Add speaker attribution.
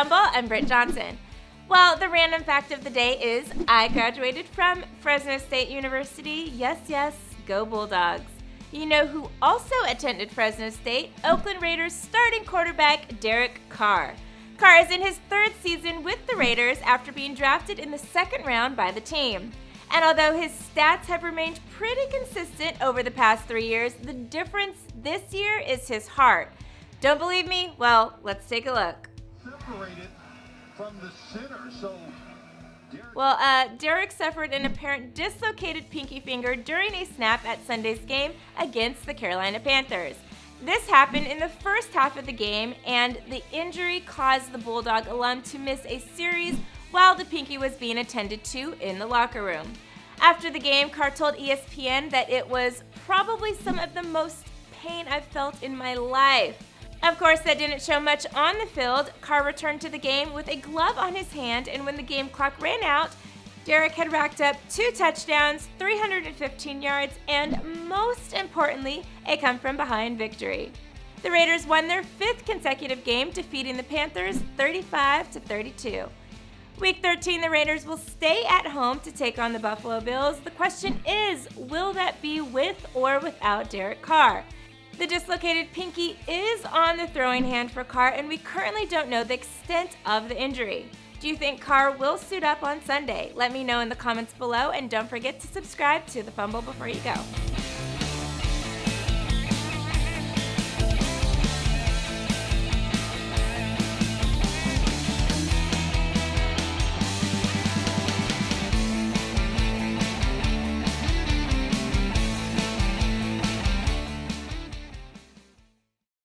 Speaker 1: Fumble, I'm Britt Johnson. Well, the random fact of the day is I graduated from Fresno State University. Yes, go Bulldogs. You know who also attended Fresno State? Oakland Raiders starting quarterback Derek Carr. Carr is in his third season with the Raiders after being drafted in the second round by the team. And although his stats have remained pretty consistent over the past 3 years, the difference this year is his heart. Don't believe me? Well, let's take a look.
Speaker 2: Separated from the center, so
Speaker 1: Derek suffered an apparent dislocated pinky finger during a snap at Sunday's game against the Carolina Panthers. This happened in the first half of the game, and the injury caused the Bulldog alum to miss a series while the pinky was being attended to in the locker room. After the game, Carr told ESPN that it was probably some of the most pain I've felt in my life. Of course, that didn't show much on the field. Carr returned to the game with a glove on his hand, and when the game clock ran out, Derek had racked up 2 touchdowns, 315 yards, and most importantly, a come-from-behind victory. The Raiders won their 5th consecutive game, defeating the Panthers 35-32. Week 13, the Raiders will stay at home to take on the Buffalo Bills. The question is, will that be with or without Derek Carr? The dislocated pinky is on the throwing hand for Carr, and we currently don't know the extent of the injury. Do you think Carr will suit up on Sunday? Let me know in the comments below, and don't forget to subscribe to The Fumble before you go.